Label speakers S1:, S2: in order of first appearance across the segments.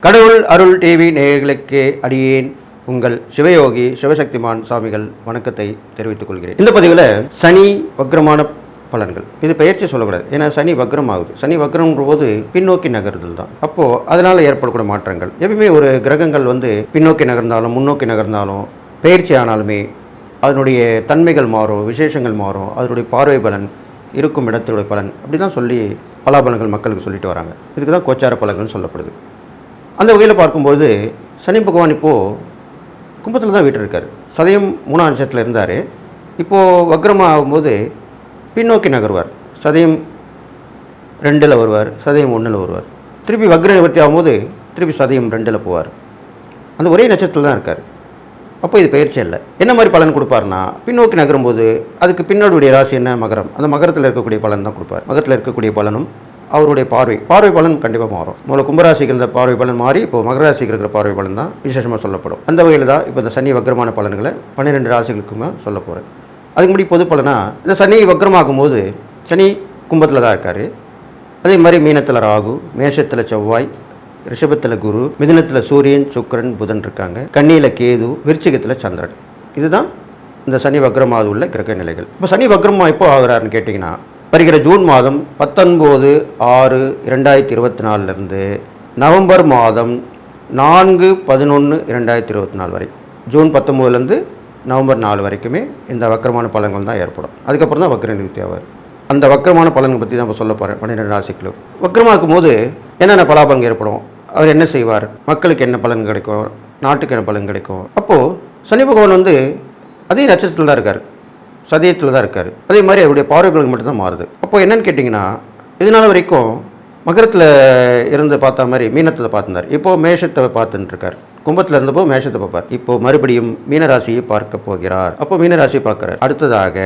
S1: கடவுள் அருள் டிவி நேயர்களுக்கு அடியேன் உங்கள் சிவயோகி சிவசக்திமான் சுவாமிகள் வணக்கத்தை தெரிவித்துக் கொள்கிறேன். இந்த பதிவில் சனி வக்ரமான பலன்கள். இது பெயர்ச்சி சொல்லக்கூடாது, ஏன்னா சனி வக்ரம் ஆகுது. சனி வக்ரம்ன்ற போது பின்னோக்கி நகர்தல் தான். அப்போ அதனால ஏற்படக்கூடிய மாற்றங்கள், எப்பயுமே ஒரு கிரகங்கள் பின்னோக்கி நகர்ந்தாலும் முன்னோக்கி நகர்ந்தாலும் பெயர்ச்சி ஆனாலுமே அதனுடைய தன்மைகள் மாறும், விசேஷங்கள் மாறும், அதனுடைய பார்வை பலன், இருக்கும் இடத்துடைய பலன், அப்படி தான் சொல்லி பலாபலன்கள் மக்களுக்கு சொல்லிட்டு வராங்க. இதுக்கு தான் கோச்சார பலன்கள் சொல்லப்படுது. அந்த வகையில் பார்க்கும்போது சனி பகவான் இப்போது கும்பத்தில் தான் வீட்டிருக்கார். சதயம் 3ஆம் நட்சத்திரத்தில் இருந்தார். இப்போது வக்ரமாக ஆகும்போது பின்னோக்கி நகர்வார். சதயம் 2ல் வருவார், சதயம் 1ல் வருவார். திருப்பி வக்ர நிவர்த்தி ஆகும்போது திருப்பி சதயம் 2ல் போவார். அந்த ஒரே நட்சத்திரத்தில் தான் இருக்கார். அப்போ இது பயிற்சி இல்லை. என்ன மாதிரி பலன் கொடுப்பார்னா, பின்னோக்கி நகரும்போது அதுக்கு பின்னாடியுடைய ராசி என்ன, மகரம். அந்த மகரத்தில் இருக்கக்கூடிய பலன் தான் கொடுப்பார். மகரத்தில் இருக்கக்கூடிய பலனும் அவருடைய பார்வை பலன் கண்டிப்பாக மாறும். முதல்ல கும்பராசிக்கு இருந்த பார்வை பலன் மாறி இப்போ மகர ராசிக்கு இருக்கிற பார்வை பலன் தான் விசேஷமாக சொல்லப்படும். அந்த வகையில் தான் இப்போ இந்த சனி வக்ரமான பலன்களை 12 ராசிகளுக்குமே சொல்ல போகிறேன். அதுக்கு முன்னாடி பொது பலனா, இந்த சனி வக்ரமாகும் போது சனி கும்பத்தில் தான் இருக்கார். அதே மாதிரி மீனத்தில் ராகு, மேஷத்தில் செவ்வாய், ரிஷபத்தில் குரு, மிதுனத்தில் சூரியன், சுக்கிரன், புதன் இருக்காங்க. கன்னியில் கேது, விருச்சிகத்தில் சந்திரன். இதுதான் இந்த சனி வக்ரமாக உள்ள கிரக நிலைகள். இப்போ சனி வக்ரமாக எப்போ ஆகிறாருன்னு கேட்டிங்கன்னா, வருகிற ஜூன் மாதம் 19/6/2024 நவம்பர் மாதம் 4/11/2024 வரை, ஜூன் 19 நவம்பர் 4 வரைக்குமே இந்த வக்கரமான பலன்கள் தான் ஏற்படும். அதுக்கப்புறம் தான் வக்கர நிவர்த்தி ஆவார். அந்த வக்கரமான பலன்கள் பற்றி தான் இப்போ சொல்ல போகிறேன். 12 ராசிகளும் வக்கரமாக்கும் போது என்னென்ன பலாபலன் ஏற்படும், அவர் என்ன செய்வார், மக்களுக்கு என்ன பலன் கிடைக்கும், நாட்டுக்கு என்ன பலன் கிடைக்கும். அப்போது சனி பகவான் அதே நட்சத்திரத்தில் தான் இருக்கார், சதயத்தில் தான் இருக்கார். அதே மாதிரி அவருடைய பார்வை பலன் மட்டும்தான் மாறுது. அப்போ என்னன்னு கேட்டிங்கன்னா, இதனால் வரைக்கும் மகரத்தில் இருந்து பார்த்த மாதிரி மீனத்தை பார்த்துருந்தார். இப்போது மேஷத்தை பார்த்துட்டு இருக்கார். கும்பத்தில் இருந்தப்போ மேஷத்தை பார்ப்பார். இப்போது மறுபடியும் மீனராசியை பார்க்க போகிறார். அப்போ மீனராசியை பார்க்குறார். அடுத்ததாக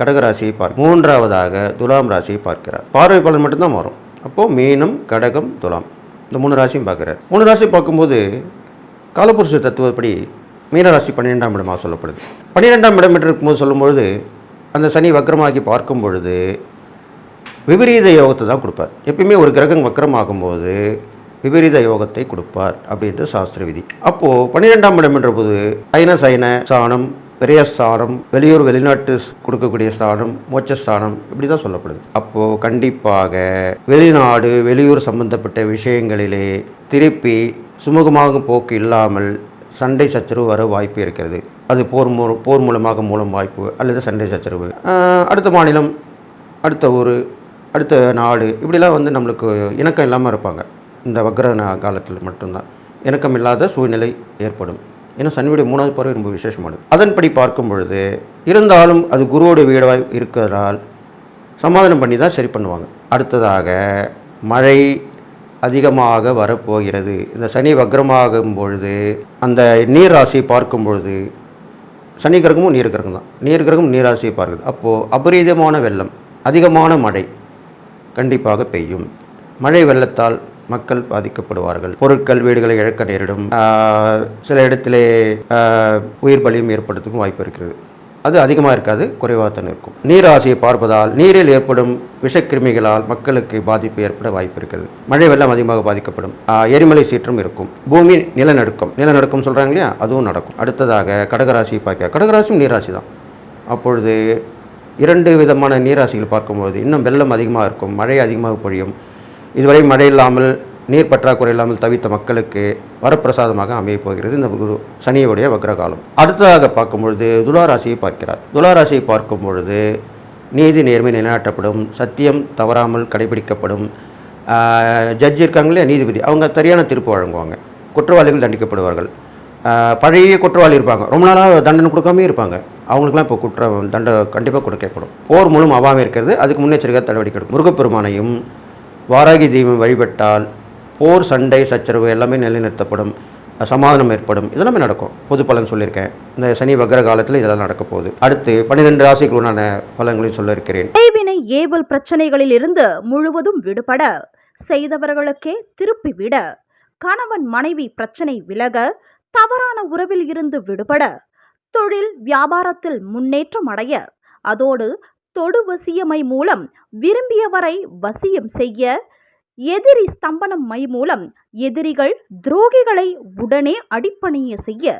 S1: கடகராசியை பார்க்க, 3ஆவதாக துலாம் ராசியை பார்க்கிறார். பார்வை பலன் மட்டும்தான் மாறும். அப்போது மீனம், கடகம், துலாம், இந்த 3 ராசியும் பார்க்குறார். 3 ராசி பார்க்கும்போது காலபுருஷ தத்துவப்படி மீனராசி 12ஆம் இடமாக சொல்லப்படுது. 12ஆம் இடம் என்று இருக்கும்போது சொல்லும்பொழுது அந்த சனி வக்ரமாகி பார்க்கும் பொழுது விபரீத யோகத்தை தான் கொடுப்பார். எப்பயுமே ஒரு கிரகம் வக்ரமாகும்போது விபரீத யோகத்தை கொடுப்பார் அப்படின்றது சாஸ்திர விதி. அப்போது 12ஆம் இடம் என்ற போது அயன சயன ஸ்தானம், விரயஸ்தானம், வெளியூர் வெளிநாட்டு கொடுக்கக்கூடிய ஸ்தானம், மோட்சஸ்தானம், இப்படி தான் சொல்லப்படுது. அப்போது கண்டிப்பாக வெளிநாடு வெளியூர் சம்பந்தப்பட்ட விஷயங்களிலே திருப்பி சுமூகமாக போக்கு இல்லாமல் சண்டை சச்சரவு வர வாய்ப்பு இருக்கிறது. அது போர் மூலமாக வாய்ப்பு, அல்லது சண்டை சச்சரவு, அடுத்த மாநிலம், அடுத்த ஊர், அடுத்த நாடு, இப்படிலாம் நம்மளுக்கு இணக்கம் இல்லாமல் இருப்பாங்க. இந்த வக்ர காலத்தில் மட்டும்தான் இணக்கம் இல்லாத சூழ்நிலை ஏற்படும். ஏன்னா சனியுடைய 3ஆவது பார்வை ரொம்ப விசேஷமானது. அதன்படி பார்க்கும் பொழுது இருந்தாலும் அது குருவோட வீடாக இருக்கிறதால் சமாதானம் பண்ணி தான் சரி பண்ணுவாங்க. அடுத்ததாக மழை அதிகமாக வரப்போகிறது. இந்த சனி வக்ரமாகும் பொழுது அந்த நீர் ராசியை பார்க்கும் பொழுது, சனி கிரகமும் நீர் கிரகம் தான், நீர் கிரகம் நீர் ராசியை பார்க்குது. அப்போது அபரீதமான வெள்ளம், அதிகமான மழை கண்டிப்பாக பெய்யும். மழை வெள்ளத்தால் மக்கள் பாதிக்கப்படுவார்கள். பொருட்கள், வீடுகளை இழக்க நேரிடும். சில இடத்திலே உயிர் பலியும் ஏற்படுறதுக்கும் வாய்ப்பு இருக்கிறது. அது அதிகமாக இருக்காது, குறைவாக தான் இருக்கும். நீராசியை பார்ப்பதால் நீரில் ஏற்படும் விஷக்கிருமிகளால் மக்களுக்கு பாதிப்பு ஏற்பட வாய்ப்பு இருக்கிறது. மழை வெள்ளம் அதிகமாக பாதிக்கப்படும். எரிமலை சீற்றம் இருக்கும். பூமி நிலநடுக்கம் சொல்கிறாங்க இல்லையா, அதுவும் நடக்கும். அடுத்ததாக கடகராசியை பார்க்க, கடகராசியும் நீராசி தான். அப்பொழுது 2 விதமான நீராசிகள் பார்க்கும்போது இன்னும் வெள்ளம் அதிகமாக இருக்கும், மழை அதிகமாக பொழியும். இதுவரை மழை இல்லாமல், நீர் பற்றாக்குறை இல்லாமல் தவித்த மக்களுக்கு வரப்பிரசாதமாக அமைய போகிறது இந்த குரு சனியுடைய வக்ரகாலம். அடுத்ததாக பார்க்கும்பொழுது துளாராசியை பார்க்கிறார். துளாராசியை பார்க்கும் பொழுது நீதி நேர்மை நிலைநாட்டப்படும், சத்தியம் தவறாமல் கடைபிடிக்கப்படும். ஜட்ஜி இருக்காங்களே, நீதிபதி, அவங்க சரியான தீர்ப்பு வழங்குவாங்க. குற்றவாளிகள் தண்டிக்கப்படுவார்கள். பழைய குற்றவாளி இருப்பாங்க, ரொம்ப நாளாக தண்டனை கொடுக்காமே இருப்பாங்க, அவங்களுக்குலாம் இப்போ தண்டனை கண்டிப்பாக கொடுக்கப்படும். போர் மூலம் அவாமல் இருக்கிறது, அதுக்கு முன்னெச்சரிக்கை நடவடிக்கை எடுக்கும். முருகப்பெருமானையும் வாராகி தெய்வம் வழிபட்டால் போர், சண்டை, சச்சரவு எல்லாமே நிலைநிறுத்தப்படும், சமாதானம் ஏற்படும், இதெல்லாமே நடக்கும். பொது பலன் சொல்லியிருக்கேன். இந்த சனி வக்ர காலத்தில் இதெல்லாம் நடக்க போகுது. அடுத்து 12 ராசிகளுடான பலன்களையும் சொல்ல இருக்கிறேன்.
S2: செய்வினை ஏவல் பிரச்சனைகளில் இருந்து முழுவதும் விடுபட, செய்தவர்களுக்கே திருப்பி விட, கணவன் மனைவி பிரச்சனை விலக, தவறான உறவில் இருந்து விடுபட, தொழில் வியாபாரத்தில் முன்னேற்றம் அடைய, அதோடு தொடு வசியமை மூலம் விரும்பியவரை வசியம் செய்ய, எதிரி ஸ்தம்பனம் மை மூலம் எதிரிகள் துரோகிகளை உடனே அடிப்பணிய செய்ய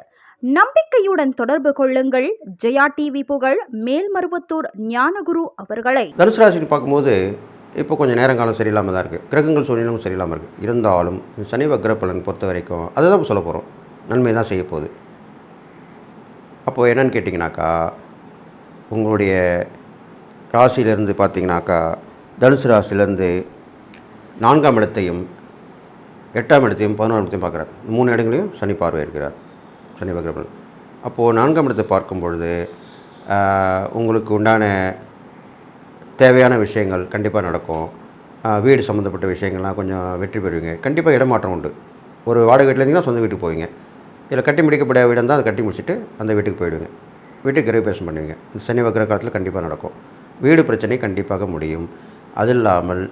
S2: நம்பிக்கையுடன் தொடர்பு கொள்ளுங்கள். ஜெயா டிவி புகழ் மேல்மருவத்தூர் ஞானகுரு அவர்களை.
S1: தனுசு ராசின்னு பார்க்கும்போது இப்போ கொஞ்சம் நேரங்காலம் சரியில்லாமல் தான் இருக்குது. கிரகங்கள் சூழ்நிலும் சரியில்லாமல் இருக்குது. இருந்தாலும் சனி வக்ர பலன் பொறுத்த வரைக்கும் அதை தான் சொல்ல போகிறோம். நன்மை தான் செய்ய போகுது. அப்போது என்னென்னு கேட்டிங்கனாக்கா, உங்களுடைய ராசியிலேருந்து பார்த்தீங்கன்னாக்கா, தனுசு ராசியிலேருந்து 4ஆம் இடத்தையும் 8ஆம் இடத்தையும் 11ஆம் இடத்தையும் பார்க்குறார். 3 இடங்களையும் சனி பார்வை இருக்கிறார். சனி வக்ர பலன். அப்போது 4ஆம் இடத்தை பார்க்கும் பொழுது உங்களுக்கு உண்டான தேவையான விஷயங்கள் கண்டிப்பாக நடக்கும். வீடு சம்மந்தப்பட்ட விஷயங்கள்லாம் கொஞ்சம் வெற்றி பெறுவீங்க. கண்டிப்பாக இடமாற்றம் உண்டு. ஒரு வாடகை வீட்டில் இருந்தீங்கன்னா சொந்த வீட்டுக்கு போவீங்க. இதில் கட்டி முடிக்கப்பட வீடு இருந்தால் அதை கட்டி முடிச்சுட்டு அந்த வீட்டுக்கு போயிடுவீங்க. வீட்டுக்கு கிரகப்பிரவேசம் பண்ணுவீங்க. சனி வக்ர காலத்தில் கண்டிப்பாக நடக்கும். வீடு பிரச்சனை கண்டிப்பாக முடியும். அது இல்லாமல்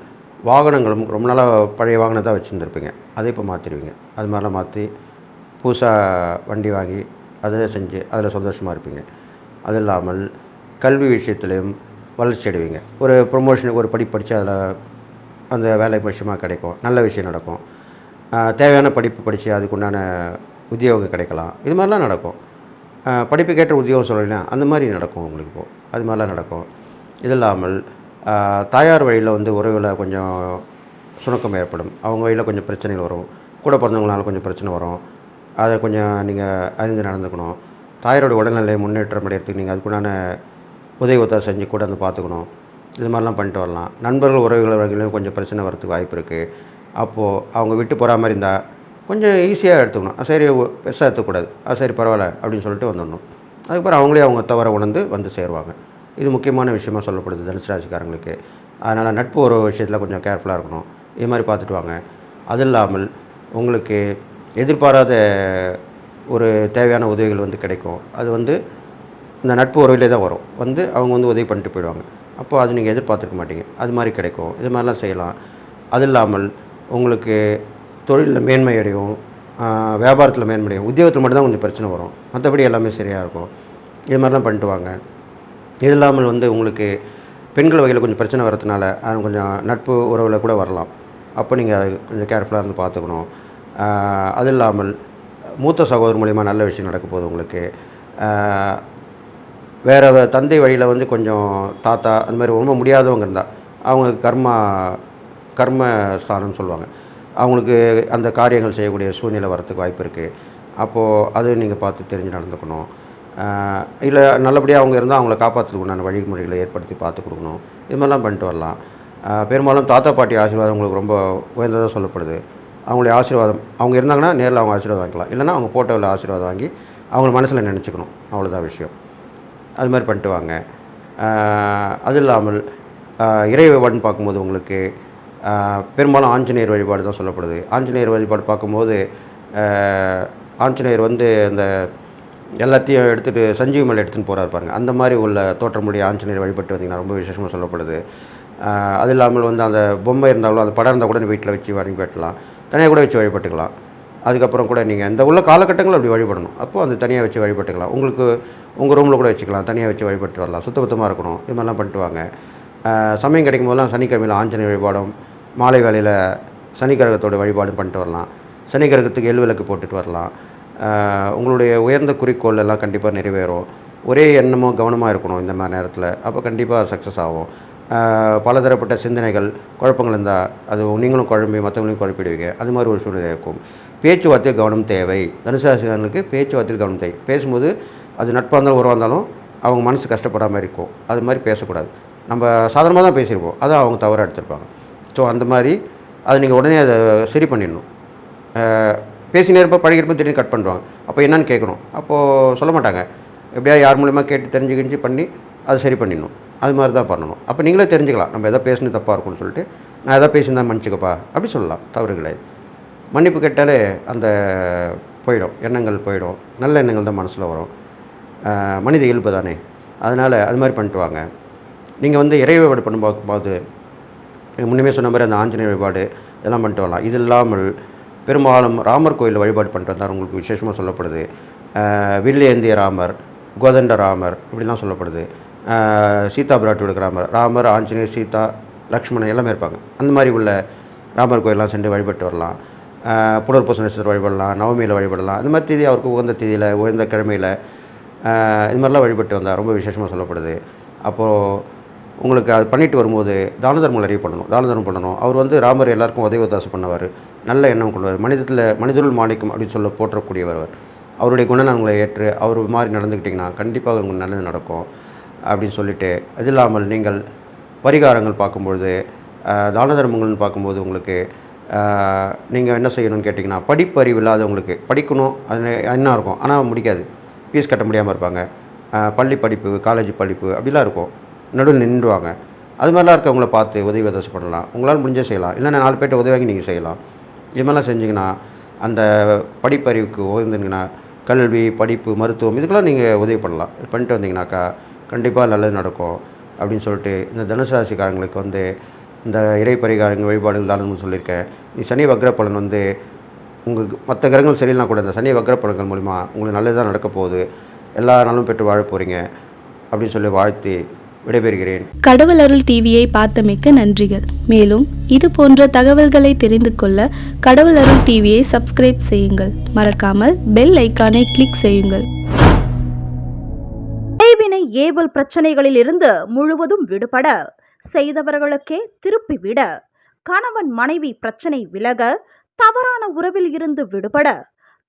S1: வாகனங்களும் ரொம்ப நாளாக பழைய வாகனத்தை வச்சுருந்துருப்பீங்க. அதை இப்போ மாற்றிடுவீங்க. அது மாதிரிலாம் மாற்றி புதுசாக வண்டி வாங்கி அதில் செஞ்சு அதில் சந்தோஷமாக இருப்பீங்க. அது இல்லாமல் கல்வி விஷயத்துலையும் வளர்ச்சி அடைவீங்க. ஒரு ப்ரொமோஷனுக்கு ஒரு படித்து அதில் அந்த வேலை விஷயமாக கிடைக்கும். நல்ல விஷயம் நடக்கும். தேவையான படிப்பு படித்து அதுக்குண்டான உத்தியோகம் கிடைக்கலாம். இது மாதிரிலாம் நடக்கும். படிப்புக்கேற்ற உத்தியோகம் சொல்லலாம், அந்த மாதிரி நடக்கும் உங்களுக்கு இப்போது. அது மாதிரிலாம் நடக்கும். இது இல்லாமல் தாயார் வழியில் உறவில் கொஞ்சம் சுணக்கம் ஏற்படும். அவங்க வழியில் கொஞ்சம் பிரச்சனைகள் வரும். கூட பிறந்தவங்களால கொஞ்சம் பிரச்சனை வரும். அதை கொஞ்சம் நீங்கள் அறிந்து நடந்துக்கணும். தாயாரோட உடல்நிலையை முன்னேற்றம் அடையிறதுக்கு நீங்கள் அதுக்குண்டான உதவி ஒத்தாசை செஞ்சு கூட பார்த்துக்கணும். இது மாதிரிலாம் பண்ணிட்டு வரலாம். நண்பர்கள் உறவுகள் வகையிலும் கொஞ்சம் பிரச்சனை வரத்துக்கு வாய்ப்பு இருக்குது. அப்போது அவங்க விட்டு போகிற மாதிரி இருந்தால் கொஞ்சம் ஈஸியாக எடுத்துக்கணும். சரி பெருசாக எடுத்துக்கூடாது. சரி பரவாயில்ல அப்படின்னு சொல்லிட்டு வந்துடணும். அதுக்கப்புறம் அவங்களே அவங்க தவற உணர்ந்து சேருவாங்க. இது முக்கியமான விஷயமாக சொல்லப்படுது தனுசு ராசிக்காரங்களுக்கு. அதனால் நட்பு ஒரு விஷயத்தில் கொஞ்சம் கேர்ஃபுல்லாக இருக்கணும். இது மாதிரி பார்த்துட்டு வாங்க. அது இல்லாமல் உங்களுக்கு எதிர்பாராத ஒரு தேவையான உதவிகள் கிடைக்கும். அது இந்த நட்பு உறவிலே தான் வரும். அவங்க உதவி பண்ணிட்டு போயிடுவாங்க. அப்போது அது நீங்கள் எதிர்பார்த்துருக்க மாட்டீங்க. அது மாதிரி கிடைக்கும். இது மாதிரிலாம் செய்யலாம். அது இல்லாமல் உங்களுக்கு தொழிலில் மேன்மை அடையும், வியாபாரத்தில் மேன்மை அடையும். உத்தியோகத்தில் மட்டும்தான் கொஞ்சம் பிரச்சனை வரும். மற்றபடி எல்லாமே சரியாக இருக்கும். இது மாதிரிலாம் பண்ணிட்டு வாங்க. இது இல்லாமல் உங்களுக்கு பெண்கள் வகையில் கொஞ்சம் பிரச்சனை வரதுனால அது கொஞ்சம் நட்பு உறவில் கூட வரலாம். அப்போ நீங்கள் அது கொஞ்சம் கேர்ஃபுல்லாக இருந்து பார்த்துக்கணும். அது இல்லாமல் மூத்த சகோதரர் மூலிமா நல்ல விஷயம் நடக்க போகுது உங்களுக்கு. வேறு தந்தை வழியில் கொஞ்சம் தாத்தா அந்த மாதிரி ரொம்ப முடியாதவங்க இருந்தால் அவங்க கர்ம ஸ்தானம்னு சொல்லுவாங்க. அவங்களுக்கு அந்த காரியங்கள் செய்யக்கூடிய சூழ்நிலை வரத்துக்கு வாய்ப்பு இருக்குது. அப்போது அது நீங்கள் பார்த்து தெரிஞ்சு நடந்துக்கணும். இல்லை நல்லபடியாக அவங்க இருந்தால் அவங்கள காப்பாற்றுறதுக்கு உண்டான வழிமுறைகளை ஏற்படுத்தி பார்த்து கொடுக்கணும். இது மாதிரிலாம் பண்ணிட்டு வரலாம். பெரும்பாலும் தாத்தா பாட்டி ஆசீர்வாதம் உங்களுக்கு ரொம்ப உயர்ந்ததாக சொல்லப்படுது. அவங்களுடைய ஆசீர்வாதம் அவங்க இருந்தாங்கன்னா நேரில் அவங்க ஆசீர்வாதம் வாங்கிக்கலாம். இல்லைனா அவங்க ஃபோட்டோவில் ஆசீர்வாதம் வாங்கி அவங்கள மனசில் நினச்சிக்கணும். அவ்வளோதான் விஷயம். அது மாதிரி பண்ணிட்டு வாங்க. அது இல்லாமல் இறை வழிபாடுன்னு பார்க்கும்போது உங்களுக்கு பெரும்பாலும் ஆஞ்சநேயர் வழிபாடு தான் சொல்லப்படுது. ஆஞ்சநேயர் வழிபாடு பார்க்கும்போது ஆஞ்சநேயர் அந்த எல்லாத்தையும் எடுத்துகிட்டு சஞ்சீவி மலை எடுத்துகிட்டு போகிறாரு பாருங்கள். அந்த மாதிரி உள்ள தோற்றமுடைய ஆஞ்சநேயர் வழிபட்டு வந்தீங்கன்னா ரொம்ப விசேஷமாக சொல்லப்படுது. அது இல்லாமல் அந்த பொம்மை இருந்தாலும் அந்த படம் இருந்தால் கூட வீட்டில் வச்சு வழிபட்டலாம். தனியாக கூட வச்சு வழிபட்டுக்கலாம். அதுக்கப்புறம் கூட நீங்கள் இந்த உள்ள காலகட்டங்கள் அப்படி வழிபடணும். அப்போது அந்த தனியாக வச்சு வழிபட்டுக்கலாம். உங்களுக்கு உங்கள் ரூமில் கூட வச்சுக்கலாம். தனியாக வச்சு வழிபட்டு வரலாம். சுத்தபத்தமாக இருக்கணும். இது மாதிரிலாம் பண்ணிட்டு வாங்க. சமயம் கிடைக்கும் போதெல்லாம் சனிக்கிழமையில் ஆஞ்சநேயர் வழிபாடும், மாலை வேளையில் சனி கிரகத்தோட வழிபாடும் பண்ணிட்டு வரலாம். சனி கிரகத்துக்கு எள்விளக்கு போட்டுட்டு வரலாம். உங்களுடைய உயர்ந்த குறிக்கோள் எல்லாம் கண்டிப்பாக நிறைவேறும். ஒரே எண்ணமோ கவனமாக இருக்கணும் இந்த மாதிரி நேரத்தில். அப்போ கண்டிப்பாக சக்ஸஸ் ஆகும். பலதரப்பட்ட சிந்தனைகள் குழப்பங்கள் இருந்தால் அது நீங்களும் குழம்பி மற்றவங்களையும் குழப்பிடுவீங்க. அது மாதிரி ஒரு சூழ்நிலை இருக்கும். பேச்சுவார்த்தையில் கவனம் தேவை. தனுசு ராசிக்காரர்களுக்கு பேச்சுவார்த்தையில் கவனம் தேவை. பேசும்போது அது நட்பாக இருந்தாலும் உறவாக இருந்தாலும் அவங்க மனசு கஷ்டப்படாமல் இருக்கும். அது மாதிரி பேசக்கூடாது. நம்ம சாதாரணமாக தான் பேசியிருப்போம், அதை அவங்க தவறாக எடுத்துருப்பாங்க. ஸோ அந்த மாதிரி அது நீங்கள் உடனே அதை சரி பண்ணிடணும். பேசினே இருப்போம், படிக்கிறப்போ திடீர்னு கட் பண்ணுவாங்க. அப்போ என்னன்னு கேட்கணும். அப்போது சொல்ல மாட்டாங்க. எப்படியா யார் மூலிமா கேட்டு தெரிஞ்சுக்கிஞ்சு பண்ணி அதை சரி பண்ணிடணும். அது மாதிரி தான் பண்ணணும். அப்போ நீங்களே தெரிஞ்சுக்கலாம், நம்ம எதாவது பேசினது தப்பாக இருக்கும்னு சொல்லிட்டு, நான் எதாவது பேசியிருந்தா மன்னிச்சுக்கப்பா அப்படி சொல்லலாம். தவறுகளை மன்னிப்பு கேட்டாலே அந்த போயிடும், எண்ணங்கள் போயிடும். நல்ல எண்ணங்கள் தான் மனசில் வரும். மனித இயல்பு தானே. அதனால் அது மாதிரி பண்ணிட்டு வாங்க. நீங்கள் இறை வழிபாடு பண்ணும்போது முன்னமே சொன்ன மாதிரி அந்த ஆஞ்சநேயர் வழிபாடு இதெல்லாம் பண்ணிட்டு வரலாம். இது இல்லாமல் பெரும்பாலும் ராமர் கோயிலில் வழிபாடு பண்ணிட்டு வந்தால் உங்களுக்கு விசேஷமாக சொல்லப்படுது. வில்லேந்திய ராமர், கோதண்ட ராமர் இப்படிலாம் சொல்லப்படுது. சீதா பிராட்டியோட ராமர், ஆஞ்சநேயர், சீதா, லக்ஷ்மணன் எல்லாமே இருப்பாங்க. அந்த மாதிரி உள்ள ராமர் கோயிலெலாம் சென்று வழிபட்டு வரலாம். புனர்பூச நட்சத்திரம் வழிபடலாம், நவமியில் வழிபடலாம். இந்த மாதிரி தேதி அவருக்கு உகந்த தேதியில், உகந்த கிழமையில் இது மாதிரிலாம் வழிபட்டு வந்தால் ரொம்ப விசேஷமாக சொல்லப்படுது. அப்போது உங்களுக்கு அது பண்ணிட்டு வரும்போது தான தர்மம் நிறைய பண்ணணும். தான தர்மம் பண்ணணும். அவர் வந்து ராமர் எல்லாருக்கும் உதவி ஒத்தாசை பண்ணவர். நல்ல எண்ணம் கொண்டவர். மனிதருள் மாணிக்கம் அப்படின்னு சொல்ல போற்றக்கூடியவர் அவர். அவருடைய குணநலன்களை ஏற்று அவர் மாதிரி நடந்துக்கிட்டிங்கன்னா கண்டிப்பாக உங்களுக்கு நல்லது நடக்கும் அப்படின்னு சொல்லிட்டு, அது இல்லாமல் நீங்கள் பரிகாரங்கள் பார்க்கும்பொழுது, தான தர்மங்கள்னு பார்க்கும்போது உங்களுக்கு நீங்கள் என்ன செய்யணும்னு கேட்டிங்கன்னா, படிப்பறிவு இல்லாதவங்களுக்கு படிக்கணும் அது என்ன இருக்கும், ஆனால் முடிக்காது. ஃபீஸ் கட்ட முடியாமல் இருப்பாங்க. பள்ளி படிப்பு, காலேஜ் படிப்பு அப்படிலாம் இருக்கும். நடுவில் நின்றுவாங்க. அது மாதிரிலாம் இருக்கவங்கள பார்த்து உதவி உதவி பண்ணலாம். உங்களால் முடிஞ்சே செய்யலாம். இல்லைன்னா 4 பேர்ட்ட உதவி வாங்கி நீங்கள் செய்யலாம். இது மாதிரிலாம் செஞ்சிங்கன்னா அந்த படிப்பறிவுக்கு உயர்ந்துங்கன்னா கல்வி, படிப்பு, மருத்துவம் இதுக்கெல்லாம் நீங்கள் உதவி பண்ணலாம். பண்ணிட்டு வந்தீங்கன்னாக்கா கண்டிப்பாக நல்லது நடக்கும் அப்படின்னு சொல்லிட்டு, இந்த தனுசு ராசிக்காரங்களுக்கு வந்து இந்த இறை பரிகாரங்கள் வழிபாடுகள் தானம்னு சொல்லியிருக்கேன். சனி வக்ர பலன் வந்து உங்களுக்கு மற்ற கிரகங்கள் சரியில்லைனா கூட இந்த சனி வக்ர பலன்கள் மூலிமா உங்களுக்கு நல்லது தான் நடக்க போகுது. எல்லா நாளும் பெற்று வாழ போகிறீங்க அப்படின்னு சொல்லி வாழ்த்தி விடைபெறுகிறேன்.
S3: கடவுள் அருள் டிவியை பார்த்தமைக்க நன்றிகள். மேலும் இது போன்ற தகவல்களை தெரிந்து கொள்ள கடவுள் அருள் டிவியை சப்ஸ்கிரைப் செய்யுங்கள். மறக்காமல் பெல் ஐக்கானை கிளிக் செய்யுங்கள்.
S2: கைவினை ஏவல் பிரச்சனைகளில் இருந்து முழுவதும் விடுபட, செய்தவர்களுக்கே திருப்பிவிட, கணவன் மனைவி பிரச்சனை விலக, தவறான உறவில் இருந்து விடுபட,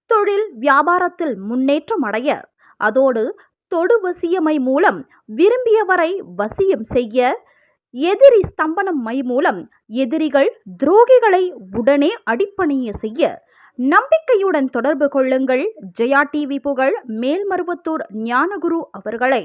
S2: தொழில் வியாபாரத்தில் முன்னேற்றம் அடைய, அதோடு தொடு வசியமை மூலம் விரும்பியவரை வசியம் செய்ய, எதிரி ஸ்தம்பனம் மை மூலம் எதிரிகள் துரோகிகளை உடனே அடிப்பணிய செய்ய, நம்பிக்கையுடன் தொடர்பு கொள்ளுங்கள். ஜெயா டிவி புகழ் மேல்மருவத்தூர் ஞானகுரு அவர்களை.